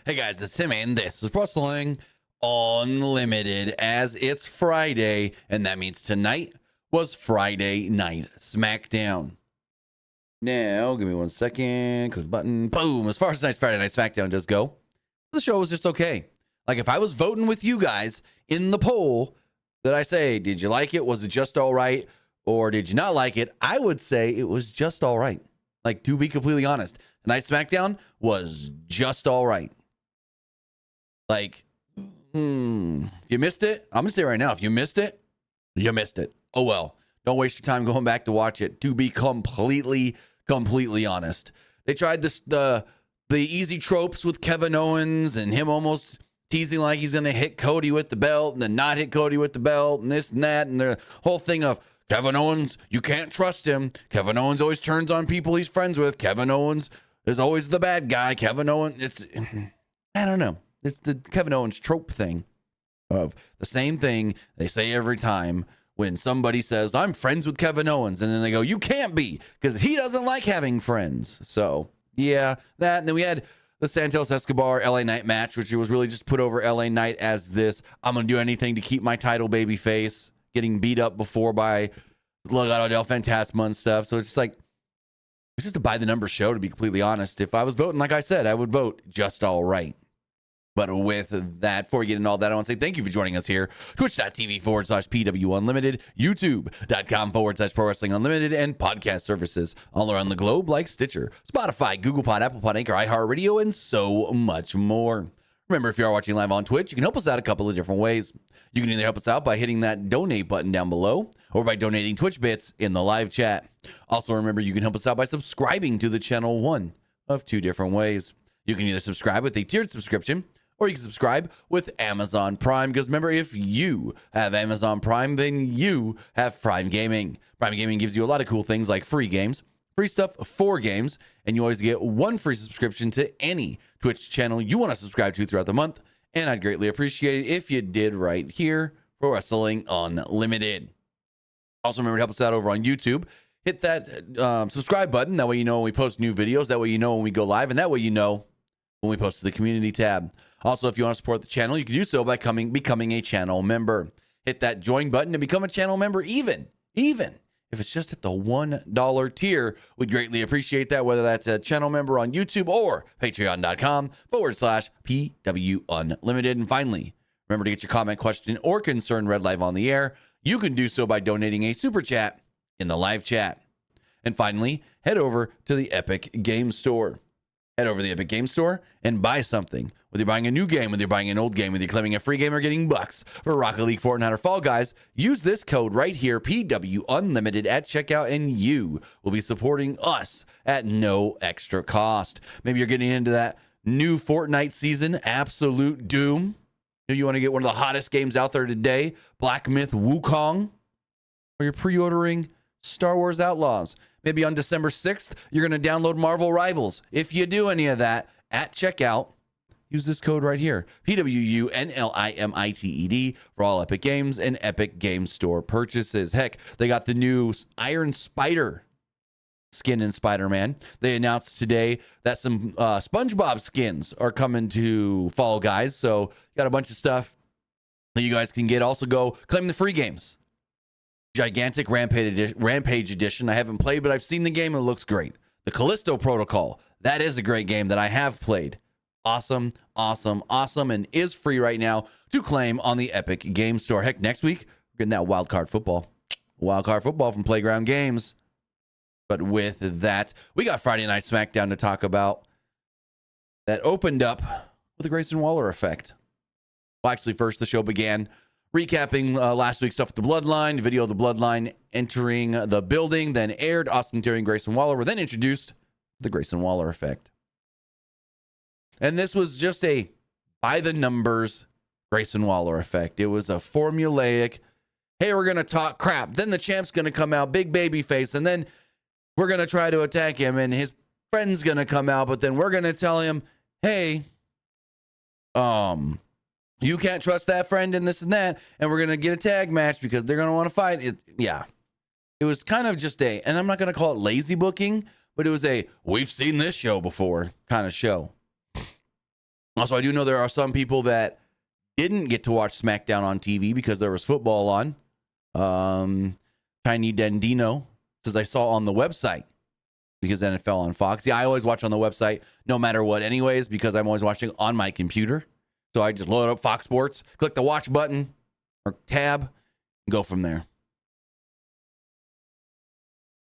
Hey guys, it's Tim, and this is Wrestling Unlimited, as it's Friday, and that means tonight was Friday Night Smackdown. Now, give me 1 second, click the button, boom. As far as tonight's Friday Night Smackdown does go, the show was just okay. Like, if I was voting with you guys in the poll, that I say, did you like it? Was it just all right? Or did you not like it? I would say it was just all right. Like, to be completely honest, tonight's Smackdown was just all right. Like, if you missed it, I'm going to say right now, if you missed it, you missed it. Oh, well. Don't waste your time going back to watch it, to be completely honest. They tried this the easy tropes with Kevin Owens and him almost teasing like he's going to hit Cody with the belt and then not hit Cody with the belt and this and that, and the whole thing of Kevin Owens, you can't trust him. Kevin Owens always turns on people he's friends with. Kevin Owens is always the bad guy. Kevin Owens, I don't know. It's the Kevin Owens trope thing of the same thing they say every time when somebody says, I'm friends with Kevin Owens. And then they go, you can't be, because he doesn't like having friends. So, yeah, that. And then we had the Santos Escobar LA Knight match, which was really just put over LA Knight as this, I'm going to do anything to keep my title baby face, getting beat up before by Legado del Fantasma and stuff. So it's just like, it's just a by the numbers show, to be completely honest. If I was voting, like I said, I would vote just all right. But with that, before we get into all that, I want to say thank you for joining us here. Twitch.tv/PWU Unlimited, YouTube.com/Pro Wrestling Unlimited, and podcast services all around the globe like Stitcher, Spotify, Google Pod, Apple Pod, Anchor, iHeartRadio, and so much more. Remember, if you are watching live on Twitch, you can help us out a couple of different ways. You can either help us out by hitting that donate button down below or by donating Twitch bits in the live chat. Also, remember, you can help us out by subscribing to the channel, one of two different ways. You can either subscribe with a tiered subscription, or you can subscribe with Amazon Prime, because remember, if you have Amazon Prime, then you have Prime Gaming. Prime Gaming gives you a lot of cool things like free games, free stuff for games, and you always get one free subscription to any Twitch channel you want to subscribe to throughout the month, and I'd greatly appreciate it if you did right here for Wrestling Unlimited. Also, remember to help us out over on YouTube. Hit that subscribe button. That way you know when we post new videos. That way you know when we go live, and that way you know when we post to the community tab. Also, if you want to support the channel, you can do so by becoming a channel member. Hit that join button to become a channel member, even if it's just at the $1 tier. We'd greatly appreciate that, whether that's a channel member on YouTube or patreon.com/PW Unlimited. And finally, remember to get your comment, question, or concern read live on the air. You can do so by donating a super chat in the live chat. And finally, head over to the Epic Game Store. Head over to the Epic Game Store and buy something. Whether you're buying a new game, whether you're buying an old game, whether you're claiming a free game or getting bucks for Rocket League, Fortnite, or Fall Guys, use this code right here, PW Unlimited, at checkout, and you will be supporting us at no extra cost. Maybe you're getting into that new Fortnite season, Absolute Doom. Maybe you want to get one of the hottest games out there today, Black Myth Wukong. Or you're pre-ordering Star Wars Outlaws. Maybe on December 6th, you're going to download Marvel Rivals. If you do any of that at checkout, use this code right here, PWU NLIMITED, for all Epic Games and Epic Game Store purchases. Heck, they got the new Iron Spider skin in Spider-Man. They announced today that some SpongeBob skins are coming to Fall Guys. So got a bunch of stuff that you guys can get. Also, go claim the free games. Gigantic Rampage Edition. I haven't played, but I've seen the game and it looks great. The Callisto Protocol. That is a great game that I have played. Awesome, and is free right now to claim on the Epic Game Store. Heck, next week, we're getting that Wild Card Football from Playground Games. But with that, we got Friday Night Smackdown to talk about. That opened up with the Grayson Waller effect. Well, actually, first the show began recapping last week's stuff with the Bloodline. Video of the Bloodline entering the building, then aired. Austin Theory and Grayson Waller were then introduced. The Grayson Waller effect. And this was just a by the numbers Grayson Waller effect. It was a formulaic, hey, we're going to talk crap. Then the champ's going to come out, big baby face, and then we're going to try to attack him, and his friend's going to come out, but then we're going to tell him, hey, you can't trust that friend and this and that, and we're going to get a tag match because they're going to want to fight. It was kind of just and I'm not going to call it lazy booking, but it was we've seen this show before kind of show. Also, I do know there are some people that didn't get to watch SmackDown on TV because there was football on. Tiny Dendino says, I saw on the website because NFL on Fox. Yeah, I always watch on the website no matter what anyways because I'm always watching on my computer. So I just load up Fox Sports, click the watch button or tab, and go from there.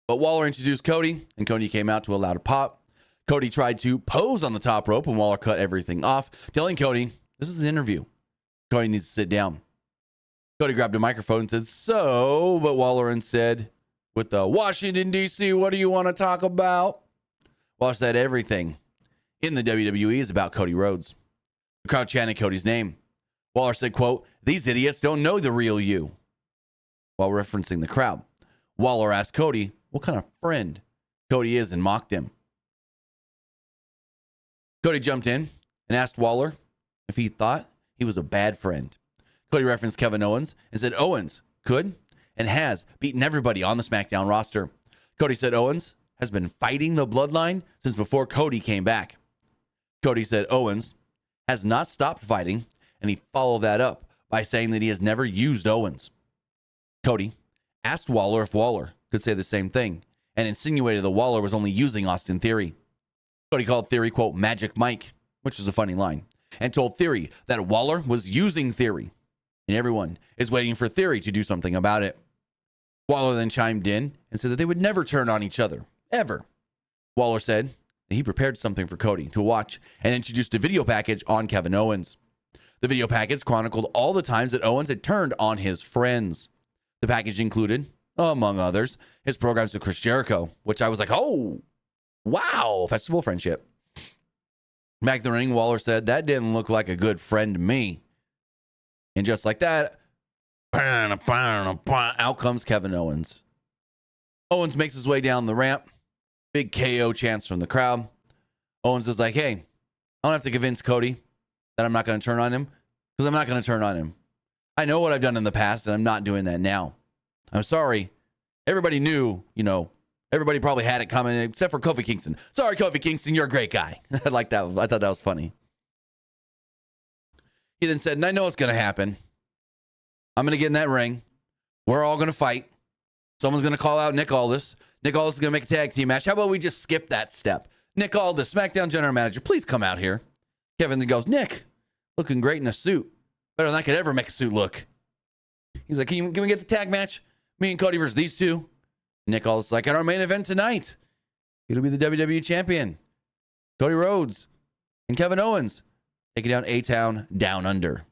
But Waller introduced Cody, and Cody came out to a loud pop. Cody tried to pose on the top rope, and Waller cut everything off, telling Cody, this is an interview. Cody needs to sit down. Cody grabbed a microphone and said, so, but Waller said, with the Washington, D.C., what do you want to talk about? Waller said everything in the WWE is about Cody Rhodes. The crowd chanted Cody's name. Waller said, quote, these idiots don't know the real you. While referencing the crowd, Waller asked Cody what kind of friend Cody is and mocked him. Cody jumped in and asked Waller if he thought he was a bad friend. Cody referenced Kevin Owens and said Owens could and has beaten everybody on the SmackDown roster. Cody said Owens has been fighting the Bloodline since before Cody came back. Cody said Owens has not stopped fighting, and he followed that up by saying that he has never used Owens. Cody asked Waller if Waller could say the same thing and insinuated that Waller was only using Austin Theory. Cody called Theory, quote, Magic Mike, which was a funny line, and told Theory that Waller was using Theory, and everyone is waiting for Theory to do something about it. Waller then chimed in and said that they would never turn on each other, ever. Waller said that he prepared something for Cody to watch and introduced a video package on Kevin Owens. The video package chronicled all the times that Owens had turned on his friends. The package included, among others, his programs with Chris Jericho, which I was like, oh, wow, festival friendship. Back in the ring, Waller said, that didn't look like a good friend to me. And just like that, out comes Kevin Owens. Owens makes his way down the ramp. Big KO chants from the crowd. Owens is like, hey, I don't have to convince Cody that I'm not going to turn on him because I'm not going to turn on him. I know what I've done in the past, and I'm not doing that now. I'm sorry. Everybody knew, everybody probably had it coming, except for Kofi Kingston. Sorry, Kofi Kingston, you're a great guy. I like that. I thought that was funny. He then said, and I know what's going to happen. I'm going to get in that ring. We're all going to fight. Someone's going to call out Nick Aldis. Nick Aldis is going to make a tag team match. How about we just skip that step? Nick Aldis, SmackDown general manager, please come out here. Kevin then goes, Nick, looking great in a suit. Better than I could ever make a suit look. He's like, can we get the tag match? Me and Cody versus these two. Nick Aldis is like, at our main event tonight, it'll be the WWE champion, Cody Rhodes and Kevin Owens. Taking down A-Town down under.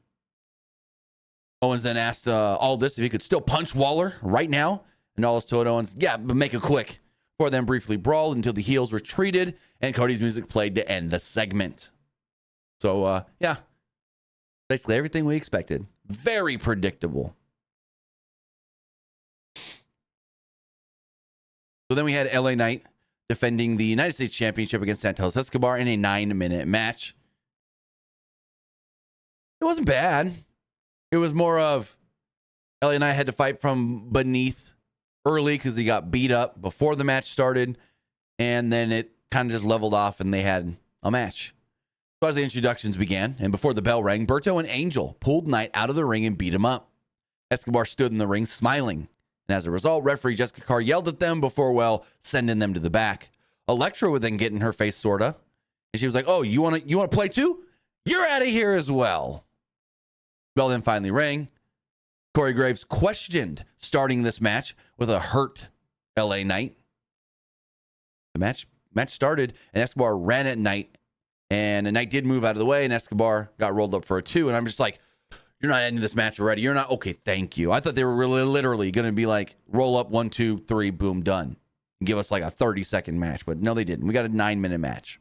Owens then asked Aldis if he could still punch Waller right now. And Aldis told Owens, yeah, but make it quick. Before them briefly brawled until the heels retreated and Cody's music played to end the segment. So, yeah. Basically everything we expected. Very predictable. So then we had LA Knight defending the United States Championship against Santos Escobar in a 9-minute match. It wasn't bad. It was more of LA Knight had to fight from beneath early because he got beat up before the match started. And then it kind of just leveled off and they had a match. So as the introductions began and before the bell rang, Berto and Angel pulled Knight out of the ring and beat him up. Escobar stood in the ring smiling. And as a result, referee Jessica Carr yelled at them before, sending them to the back. Elektra would then get in her face, sorta. And she was like, oh, you want to play too? You're out of here as well. Bell then finally rang. Corey Graves questioned starting this match with a hurt LA Knight. The match started, and Escobar ran at Knight. And Knight did move out of the way, and Escobar got rolled up for a 2. And I'm just like, you're not ending this match already. You're not. Okay, thank you. I thought they were really literally going to be like, roll up 1, 2, 3, boom, done. And give us like a 30-second match. But no, they didn't. We got a 9-minute match.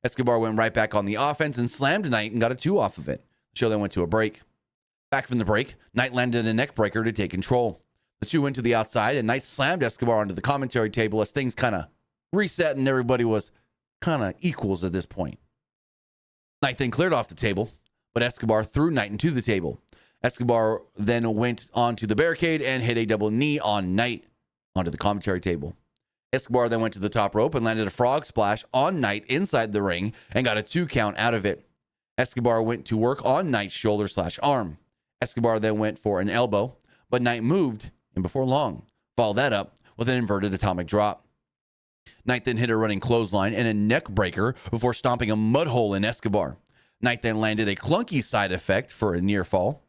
Escobar went right back on the offense and slammed Knight and got a 2 off of it. The show then went to a break. Back from the break, Knight landed a neck breaker to take control. The 2 went to the outside, and Knight slammed Escobar onto the commentary table as things kind of reset and everybody was kind of equals at this point. Knight then cleared off the table, but Escobar threw Knight into the table. Escobar then went onto the barricade and hit a double knee on Knight onto the commentary table. Escobar then went to the top rope and landed a frog splash on Knight inside the ring and got a 2 count out of it. Escobar went to work on Knight's shoulder/arm. Escobar then went for an elbow, but Knight moved, and before long, followed that up with an inverted atomic drop. Knight then hit a running clothesline and a neck breaker before stomping a mud hole in Escobar. Knight then landed a clunky side effect for a near fall.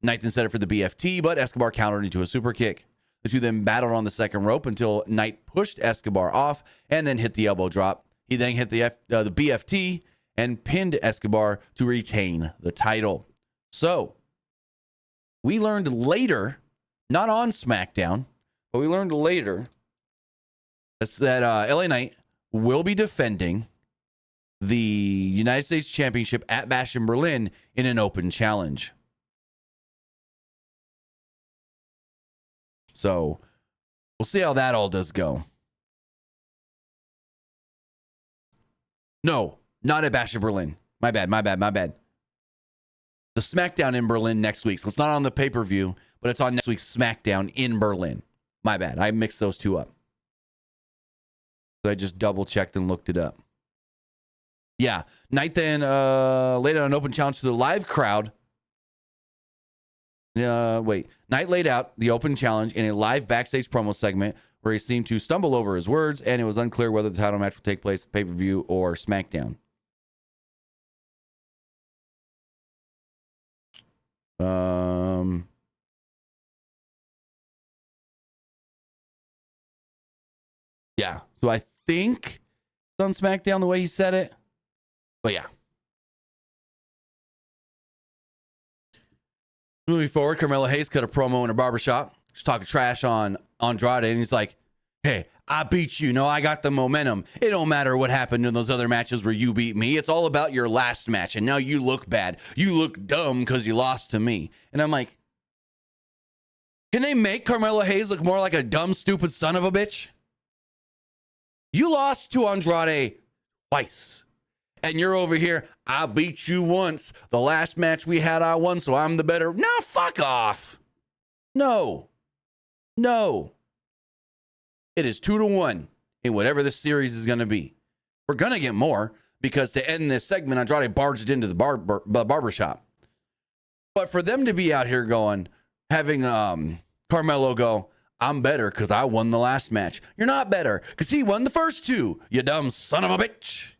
Knight then set it for the BFT, but Escobar countered into a super kick. The two then battled on the second rope until Knight pushed Escobar off and then hit the elbow drop. He then hit the BFT and pinned Escobar to retain the title. So, we learned later, not on SmackDown, but we learned later that LA Knight will be defending the United States Championship at Bash in Berlin in an open challenge. So, we'll see how that all does go. No, not at Bash in Berlin. My bad. The SmackDown in Berlin next week. So it's not on the pay-per-view, but it's on next week's SmackDown in Berlin. My bad. I mixed those two up. So I just double-checked and looked it up. Yeah. Knight then laid out an open challenge to the live crowd. Knight laid out the open challenge in a live backstage promo segment where he seemed to stumble over his words, and it was unclear whether the title match would take place at pay-per-view or SmackDown. Yeah, so I think it's on SmackDown the way he said it, but yeah. Moving forward, Carmella Hayes cut a promo in a barbershop. She's talking trash on Andrade, and he's like, hey, I beat you. No, I got the momentum. It don't matter what happened in those other matches where you beat me. It's all about your last match, and now you look bad. You look dumb because you lost to me. And I'm like, can they make Carmella Hayes look more like a dumb, stupid son of a bitch? You lost to Andrade twice. And you're over here, I beat you once. The last match we had, I won, so I'm the better. No, fuck off. No. It is 2-1 in whatever this series is going to be. We're going to get more because to end this segment, Andrade barged into the barbershop. But for them to be out here having Carmelo go, I'm better because I won the last match. You're not better because he won the first two, you dumb son of a bitch.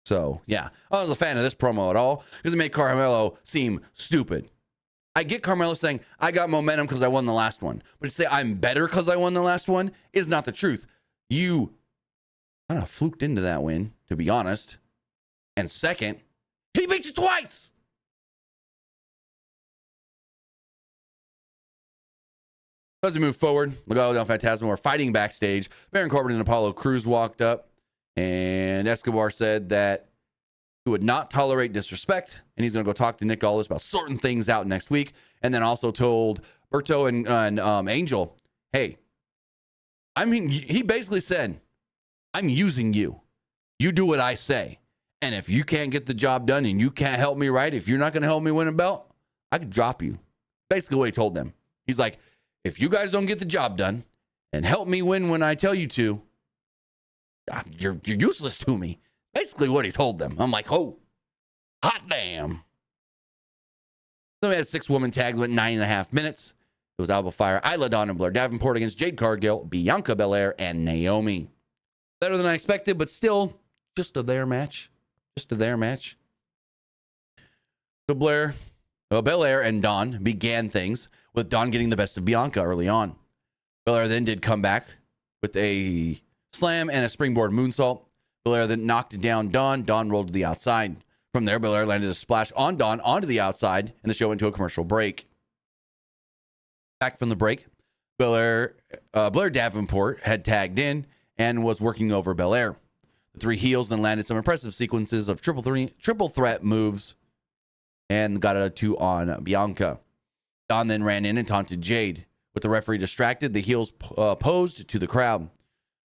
So, yeah, I wasn't a fan of this promo at all because it made Carmelo seem stupid. I get Carmelo saying, I got momentum because I won the last one. But to say I'm better because I won the last one is not the truth. You kind of fluked into that win, to be honest. And second, he beat you twice. As we move forward, Legado del Fantasma were fighting backstage. Baron Corbin and Apollo Crews walked up, and Escobar said that he would not tolerate disrespect, and he's going to go talk to Nick Aldis about sorting things out next week. And then also told Berto and Angel, hey, he basically said, I'm using you. You do what I say. And if you can't get the job done and you can't help me right, if you're not going to help me win a belt, I could drop you. Basically what he told them. He's like, if you guys don't get the job done and help me win when I tell you to, you're useless to me. Basically what he told them. I'm like, oh, hot damn. So we had 6-woman tags, went 9.5 minutes. It was Alba Fire, Isla Dawn, and Blair Davenport against Jade Cargill, Bianca Belair, and Naomi. Better than I expected, but still just a there match. So Belair and Dawn began things with Dawn getting the best of Bianca early on. Belair then did come back with a slam and a springboard moonsault. Belair then knocked down Dawn. Dawn rolled to the outside. From there, Belair landed a splash on Dawn onto the outside, and the show went to a commercial break. Back from the break, Blair Davenport had tagged in and was working over Belair. The three heels then landed some impressive sequences of triple threat moves and got a 2 on Bianca. Dawn then ran in and taunted Jade. With the referee distracted, the heels posed to the crowd.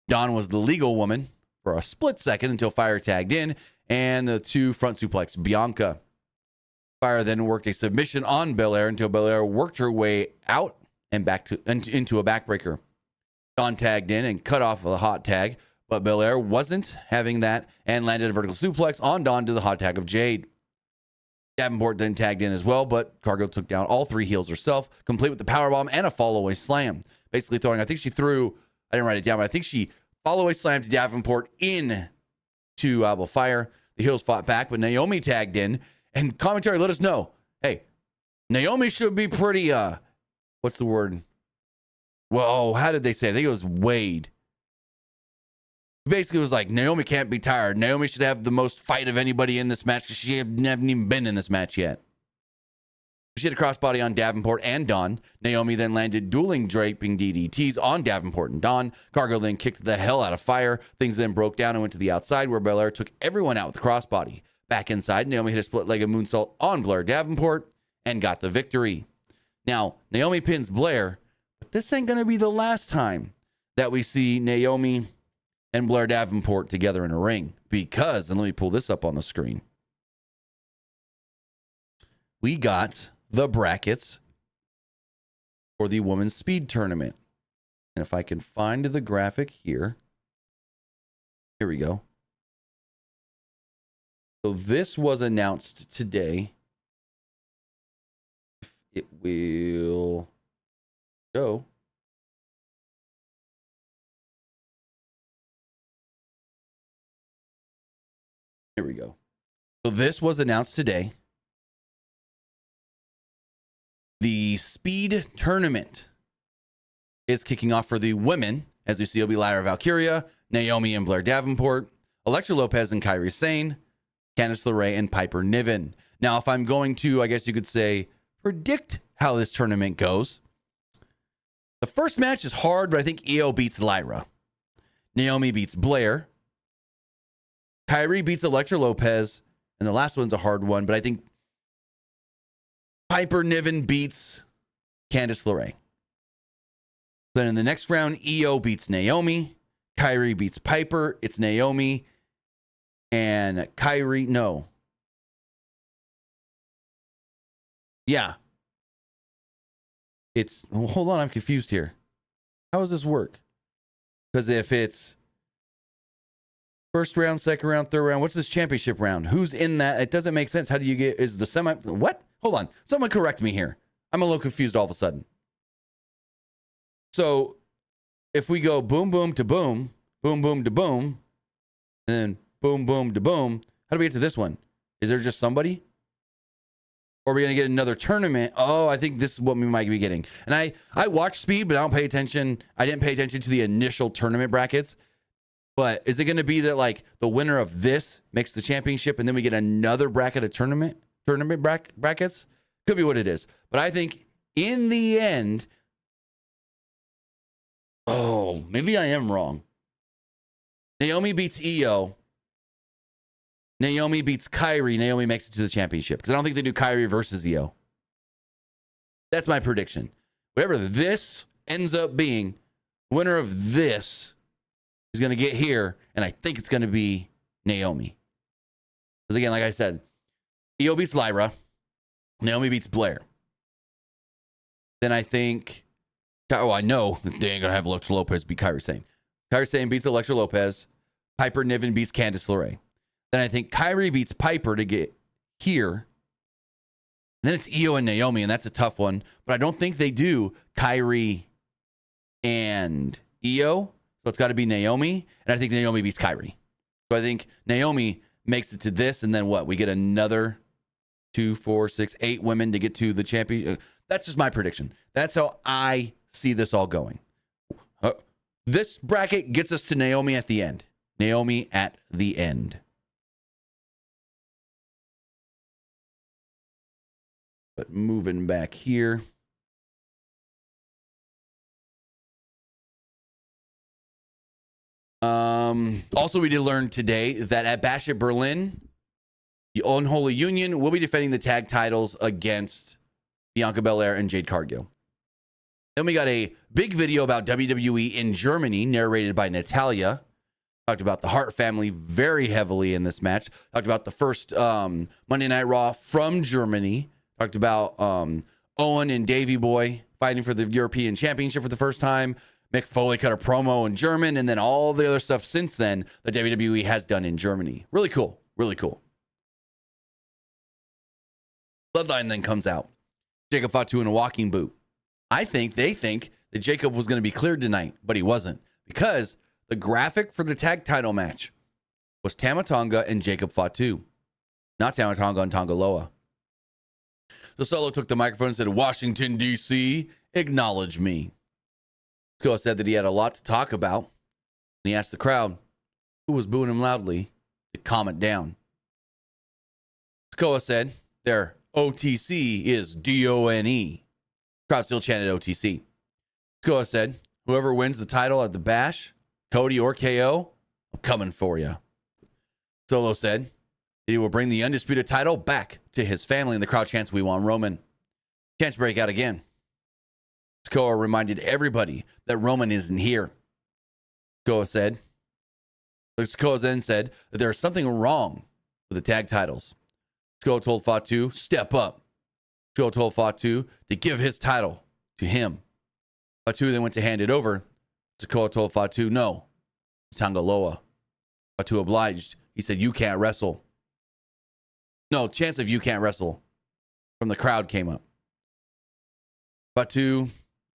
Dawn was the legal woman for a split second until Fire tagged in and the 2 front suplex Bianca. Fire then worked a submission on Belair until Belair worked her way out and back into a backbreaker. Dawn tagged in and cut off a hot tag, but Belair wasn't having that and landed a vertical suplex on Dawn to the hot tag of Jade. Davenport then tagged in as well, but Cargo took down all 3 heels herself, complete with the powerbomb and a fall-away slam. Basically throwing, I think she threw, I didn't write it down, but I think she fall-away slammed Davenport in to Alba Fire. The heels fought back, but Naomi tagged in, and commentary let us know, hey, Naomi should be pretty, what's the word? Well, how did they say it? I think it was Wade. Basically, it was like, Naomi can't be tired. Naomi should have the most fight of anybody in this match because she hasn't even been in this match yet. She hit a crossbody on Davenport and Dawn. Naomi then landed dueling draping DDTs on Davenport and Dawn. Cargo then kicked the hell out of Fire. Things then broke down and went to the outside where Blair took everyone out with the crossbody. Back inside, Naomi hit a split-legged moonsault on Blair Davenport and got the victory. Now, Naomi pins Blair, but this ain't going to be the last time that we see Naomi and Blair Davenport together in a ring, because, and let me pull this up on the screen, we got the brackets for the Women's Speed Tournament. And if I can find the graphic here, here we go. So this was announced today. It will go. Here we go. So this was announced today. The Speed Tournament is kicking off for the women. As we see, it'll be Lyra Valkyria, Naomi and Blair Davenport, Elektra Lopez and Kairi Sane, Candice LeRae and Piper Niven. Now, if I'm going to, I guess you could say, predict how this tournament goes, the first match is hard, but I think Io beats Lyra. Naomi beats Blair. Kairi beats Elektra Lopez, and the last one's a hard one, but I think Piper Niven beats Candice LeRae. Then in the next round, Io beats Naomi. Kairi beats Piper. It's Naomi and Kairi. No. Yeah. It's, well, hold on, I'm confused here. How does this work? Because if it's first round, second round, third round, what's this championship round? Who's in that? It doesn't make sense. How do you get, is the semi, what? Hold on. Someone correct me here. I'm a little confused all of a sudden. So if we go boom, boom to boom, boom, boom to boom, and then boom, boom to boom, how do we get to this one? Is there just somebody? Or are we going to get another tournament? Oh, I think this is what we might be getting. And I watch Speed, but I don't pay attention. I didn't pay attention to the initial tournament brackets. But is it going to be that like the winner of this makes the championship and then we get another bracket of tournament brackets? Could be what it is. But I think in the end, oh, maybe I am wrong. Naomi beats Io. Naomi beats Kairi. Naomi makes it to the championship. Because I don't think they do Kairi versus Io. That's my prediction. Whatever this ends up being, winner of this is going to get here. And I think it's going to be Naomi. Because again, like I said, Io beats Lyra. Naomi beats Blair. Then I think, oh, I know they ain't going to have Elektra Lopez beat Kairi Sane. Kairi Sane beats Elektra Lopez. Piper Niven beats Candice LeRae. Then I think Kairi beats Piper to get here. Then it's Io and Naomi, and that's a tough one. But I don't think they do Kairi and Io. So it's got to be Naomi. And I think Naomi beats Kairi. So I think Naomi makes it to this. And then what? We get another 2, 4, 6, 8 women to get to the champion. That's just my prediction. That's how I see this all going. This bracket gets us to Naomi at the end. Naomi at the end. But moving back here. Also, we did learn today that at Bash at Berlin, the Unholy Union will be defending the tag titles against Bianca Belair and Jade Cargill. Then we got a big video about WWE in Germany, narrated by Natalia. Talked about the Hart family very heavily in this match. Talked about the first Monday Night Raw from Germany. Talked about Owen and Davey Boy fighting for the European Championship for the first time. Mick Foley cut a promo in German, and then all the other stuff since then that WWE has done in Germany. Really cool. Really cool. Bloodline then comes out. Jacob Fatu in a walking boot. I think they think that Jacob was going to be cleared tonight, but he wasn't, because the graphic for the tag title match was Tama Tonga and Jacob Fatu, not Tama Tonga and Tonga Loa. So Solo took the microphone and said, "Washington, D.C., acknowledge me." Sikoa said that he had a lot to talk about. And he asked the crowd, who was booing him loudly, to calm it down. Sikoa said their OTC is DONE. Crowd still chanted OTC. Sikoa said, whoever wins the title at the Bash, Cody or KO, I'm coming for you. Solo said that he will bring the undisputed title back to his family, and the crowd chants, "We want Roman." Chants break out again. Sikoa reminded everybody that Roman isn't here. Sikoa then said that there is something wrong with the tag titles. Sikoa told Fatu, "Step up." Sikoa told Fatu to give his title to him. Fatu then went to hand it over. Sikoa told Fatu, "No, Tonga Loa." Fatu obliged. He said, "You can't wrestle." No, chance of "you can't wrestle" from the crowd came up. Fatu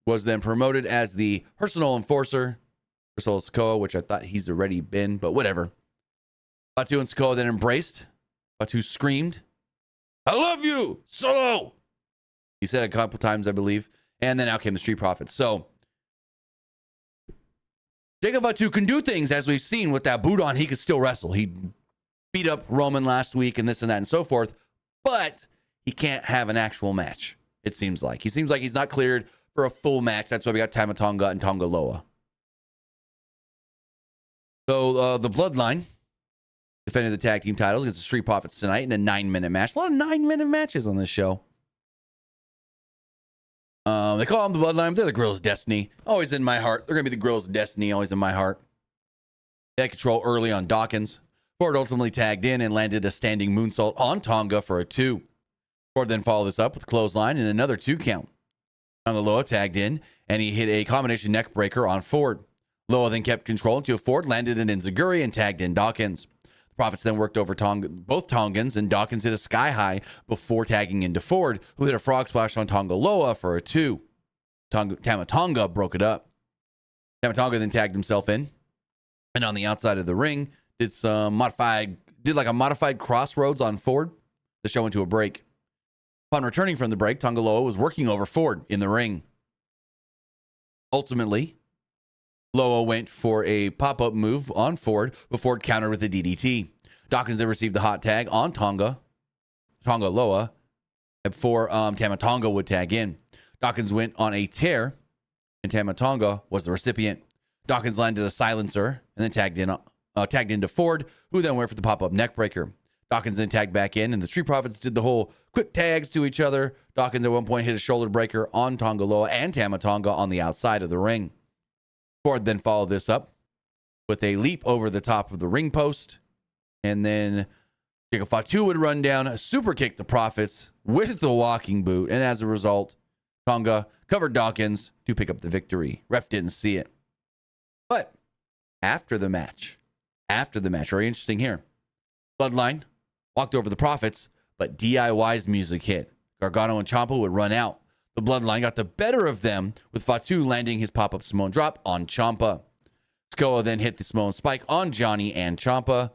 was then promoted as the personal enforcer for Solo Sikoa, which I thought he's already been, but whatever. Fatu and Sikoa then embraced. Fatu screamed, "I love you, Solo!" He said it a couple times, I believe. And then out came the Street Profits. So Jacob Fatu can do things, as we've seen with that boot on. He could still wrestle. He beat up Roman last week and this and that and so forth, but he can't have an actual match, it seems like. He seems like he's not cleared for a full match. That's why we got Tama Tonga and Tonga Loa. So the Bloodline defended the tag team titles against the Street Profits tonight in a 9-minute match. A lot of 9-minute matches on this show. They call them the Bloodline, but they're the Girls of Destiny. Always in my heart. They're going to be the Girls of Destiny, always in my heart. They had control early on Dawkins. Ford ultimately tagged in and landed a standing moonsault on Tonga for a 2. Ford then followed this up with a clothesline and another 2 count. Tonga Loa tagged in, and he hit a combination neck breaker on Ford. Loa then kept control until Ford landed an enziguri and tagged in Dawkins. The Profits then worked over both Tongans, and Dawkins hit a sky high before tagging into Ford, who hit a frog splash on Tonga Loa for a 2. Tama Tonga broke it up. Tama Tonga then tagged himself in, and on the outside of the ring, did a modified crossroads on Ford. The show went to a break. Upon returning from the break, Tonga Loa was working over Ford in the ring. Ultimately, Loa went for a pop-up move on Ford, but Ford countered with a DDT. Dawkins then received the hot tag on Tonga Loa, before Tama Tonga would tag in. Dawkins went on a tear, and Tama Tonga was the recipient. Dawkins landed a silencer and then tagged into Ford, who then went for the pop-up neck breaker. Dawkins then tagged back in, and the Street Profits did the whole quick tags to each other. Dawkins at one point hit a shoulder breaker on Tonga Loa and Tama Tonga on the outside of the ring. Ford then followed this up with a leap over the top of the ring post, and then Jacob Fatu would run down, super kick the Profits with the walking boot, and as a result, Tonga covered Dawkins to pick up the victory. Ref didn't see it. But after the match, very interesting here, Bloodline walked over the Profits, but DIY's music hit. Gargano and Ciampa would run out. The Bloodline got the better of them, with Fatu landing his pop-up Samoan drop on Ciampa. Sikoa then hit the Samoan spike on Johnny and Ciampa.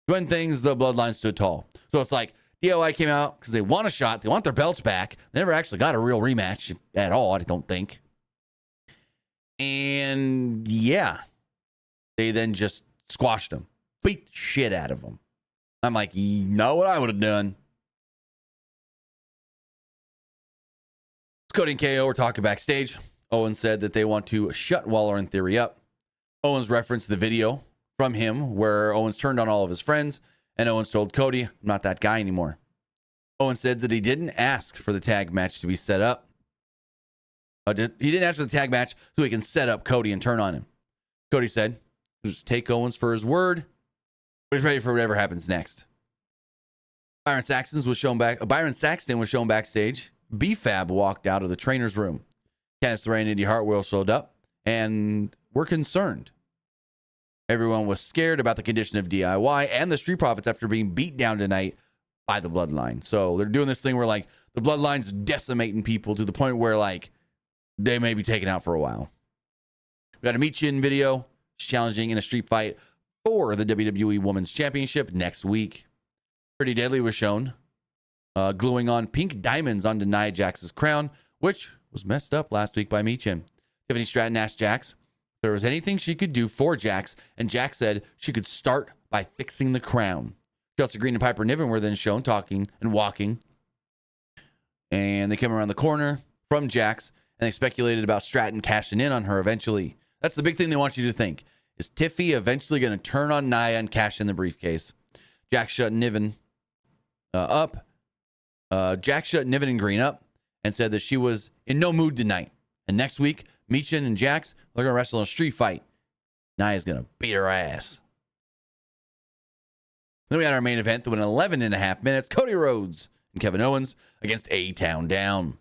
Doing things, the Bloodline stood tall. So it's like DIY came out because they want a shot. They want their belts back. They never actually got a real rematch at all, I don't think. And yeah, they then just squashed them. Beat the shit out of them. I'm like, you know what I would have done? Cody and KO were talking backstage. Owens said that they want to shut Waller and Theory up. Owens referenced the video from him where Owens turned on all of his friends, and Owens told Cody, "I'm not that guy anymore." Owens said that he didn't ask for the tag match to be set up. He didn't ask for the tag match so he can set up Cody and turn on him. Cody said, just take Owens for his word, but he's ready for whatever happens next. Byron Saxton was shown backstage. B-Fab walked out of the trainer's room. Candice LeRae and Indy Hartwell showed up and were concerned. Everyone was scared about the condition of DIY and the Street Profits after being beat down tonight by the Bloodline. So they're doing this thing where like the Bloodline's decimating people to the point where like they may be taken out for a while. We got a Michin video. She's challenging in a street fight for the WWE Women's Championship next week. Pretty Deadly was shown gluing on pink diamonds onto Nia Jax's crown, which was messed up last week by Michin. Tiffany Stratton asked Jax if there was anything she could do for Jax, and Jax said she could start by fixing the crown. Chelsea Green and Piper Niven were then shown talking and walking, and they came around the corner from Jax, and they speculated about Stratton cashing in on her eventually. That's the big thing they want you to think. Is Tiffy eventually going to turn on Nia and cash in the briefcase? Jax shut Niven up. Jax shut Niven and Green up and said that she was in no mood tonight. And next week, Michin and Jax are going to wrestle in a street fight. Nia's going to beat her ass. Then we had our main event that went 11.5 minutes. Cody Rhodes and Kevin Owens against A-Town Down.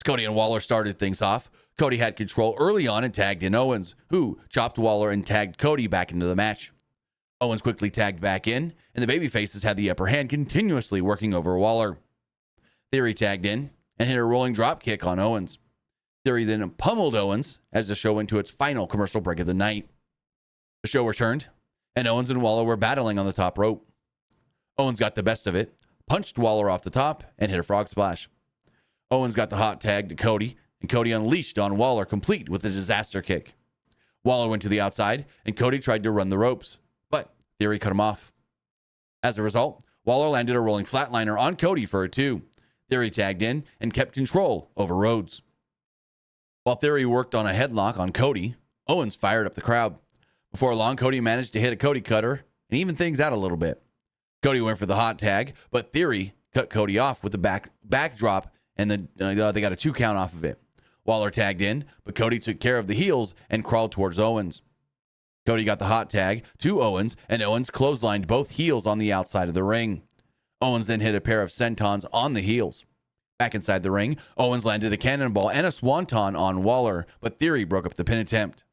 Cody and Waller started things off. Cody had control early on and tagged in Owens, who chopped Waller and tagged Cody back into the match. Owens quickly tagged back in, and the babyfaces had the upper hand, continuously working over Waller. Theory tagged in and hit a rolling drop kick on Owens. Theory then pummeled Owens as the show went to its final commercial break of the night. The show returned, and Owens and Waller were battling on the top rope. Owens got the best of it, punched Waller off the top, and hit a frog splash. Owens got the hot tag to Cody, and Cody unleashed on Waller, complete with a disaster kick. Waller went to the outside, and Cody tried to run the ropes, but Theory cut him off. As a result, Waller landed a rolling flatliner on Cody for a 2. Theory tagged in and kept control over Rhodes. While Theory worked on a headlock on Cody, Owens fired up the crowd. Before long, Cody managed to hit a Cody cutter and even things out a little bit. Cody went for the hot tag, but Theory cut Cody off with the backdrop, and they got a 2 count off of it. Waller tagged in, but Cody took care of the heels and crawled towards Owens. Cody got the hot tag to Owens, and Owens clotheslined both heels on the outside of the ring. Owens then hit a pair of sentons on the heels. Back inside the ring, Owens landed a cannonball and a swanton on Waller, but Theory broke up the pin attempt.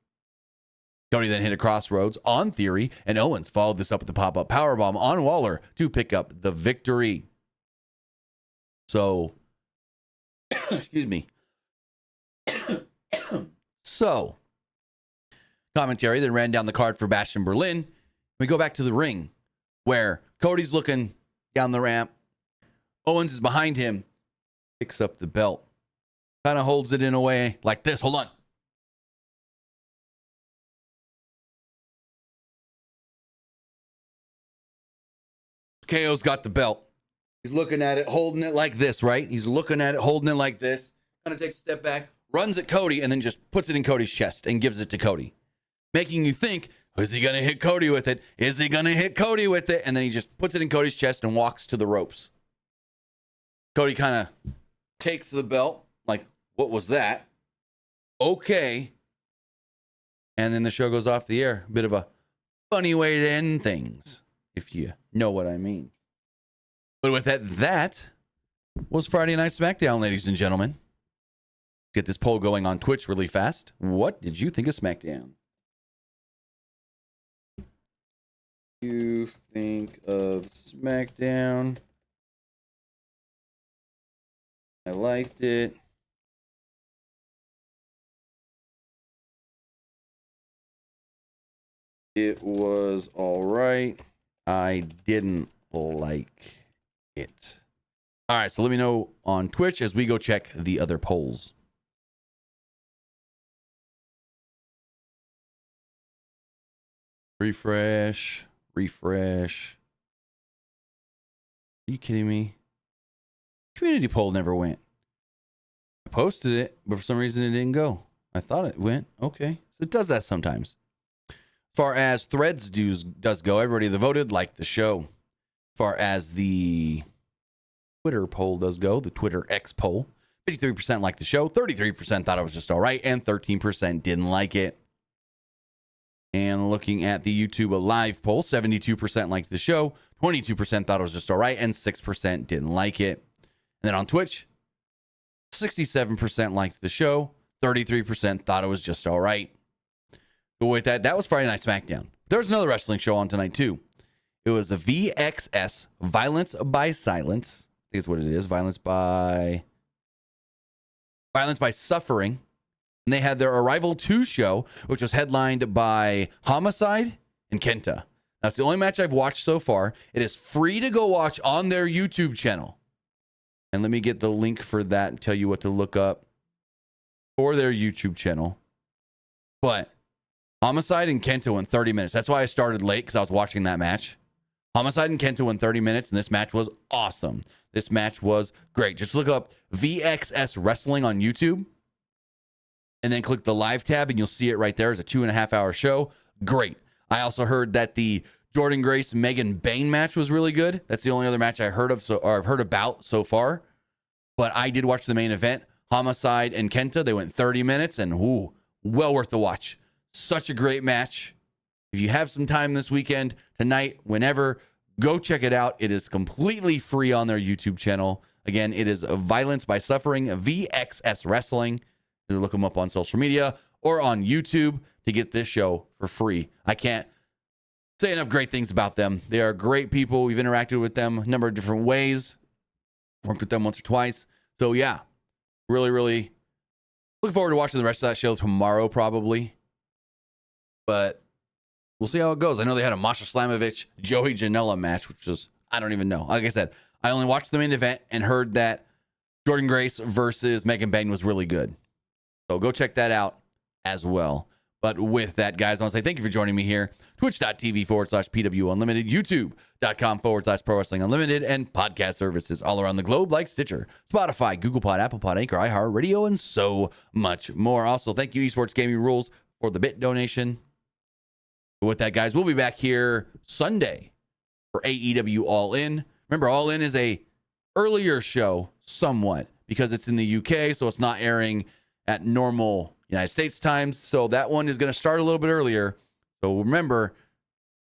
Cody then hit a crossroads on Theory, and Owens followed this up with the pop-up powerbomb on Waller to pick up the victory. So, excuse me. So, commentary then ran down the card for Bash in Berlin. We go back to the ring, where Cody's looking down the ramp. Owens is behind him, picks up the belt, kind of holds it in a way like this. Hold on. KO's got the belt. He's looking at it, holding it like this, right? He's looking at it, holding it like this. Kind of takes a step back, runs at Cody, and then just puts it in Cody's chest and gives it to Cody. Making you think, is he going to hit Cody with it? Is he going to hit Cody with it? And then he just puts it in Cody's chest and walks to the ropes. Cody kind of takes the belt, like, what was that? Okay. And then the show goes off the air. A bit of a funny way to end things, if you know what I mean. But with that was Friday Night Smackdown, ladies and gentlemen. Get this poll going on Twitch really fast. What did you think of Smackdown? You think of Smackdown? I liked it. It was all right. I didn't like it. All right, so let me know on Twitch as we go check the other polls. Refresh. Are you kidding me? Community poll never went. I posted it, but for some reason it didn't go. I thought it went. Okay. So it does that sometimes. As far as threads does go, everybody that voted liked the show. As far as the Twitter poll does go, the Twitter X poll, 53% liked the show, 33% thought it was just all right, and 13% didn't like it. And looking at the YouTube live poll, 72% liked the show, 22% thought it was just all right, and 6% didn't like it. And then on Twitch, 67% liked the show, 33% thought it was just all right. But with that was Friday Night Smackdown. There was another wrestling show on tonight, too. It was a VXS, Violence by Silence. I think it's what it is. Violence by Suffering. And they had their Arrival 2 show, which was headlined by Homicide and Kenta. That's the only match I've watched so far. It is free to go watch on their YouTube channel. And let me get the link for that and tell you what to look up for their YouTube channel. But Homicide and Kenta went 30 minutes. That's why I started late, because I was watching that match. Homicide and Kenta went 30 minutes, and this match was awesome. This match was great. Just look up VXS Wrestling on YouTube, and then click the live tab, and you'll see it right there. It's a 2.5 hour show. Great. I also heard that the Jordan Grace Megan Bain match was really good. That's the only other match I heard of, or I've heard about so far. But I did watch the main event. Homicide and Kenta, they went 30 minutes, and well worth the watch. Such a great match. If you have some time this weekend, tonight, whenever, go check it out. It is completely free on their YouTube channel. Again, it is Violence by Suffering, VXS Wrestling. Look them up on social media or on YouTube to get this show for free. I can't say enough great things about them. They are great people. We've interacted with them a number of different ways. Worked with them once or twice. So yeah, really, really looking forward to watching the rest of that show tomorrow probably. But we'll see how it goes. I know they had a Masha Slamovich, Joey Janela match, which was, I don't even know. Like I said, I only watched the main event and heard that Jordan Grace versus Megan Bain was really good. So go check that out as well. But with that, guys, I want to say thank you for joining me here. Twitch.tv/PWU Unlimited, YouTube.com/Pro Wrestling Unlimited, and podcast services all around the globe like Stitcher, Spotify, Google Pod, Apple Pod, Anchor, iHeartRadio, and so much more. Also, thank you, Esports Gaming Rules, for the bit donation. But with that, guys, we'll be back here Sunday for AEW All In. Remember, All In is a earlier show somewhat because it's in the UK, so it's not airing at normal United States times. So that one is going to start a little bit earlier. So remember,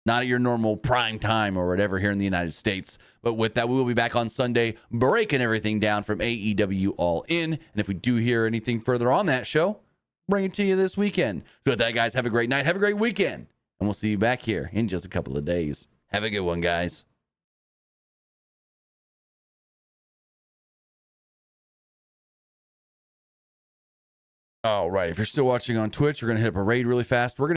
not at your normal prime time or whatever here in the United States. But with that, we will be back on Sunday, breaking everything down from AEW All In. And if we do hear anything further on that show, bring it to you this weekend. So with that, guys, have a great night. Have a great weekend. And we'll see you back here in just a couple of days. Have a good one, guys. All right. If you're still watching on Twitch, we're going to hit up a raid really fast. We're going to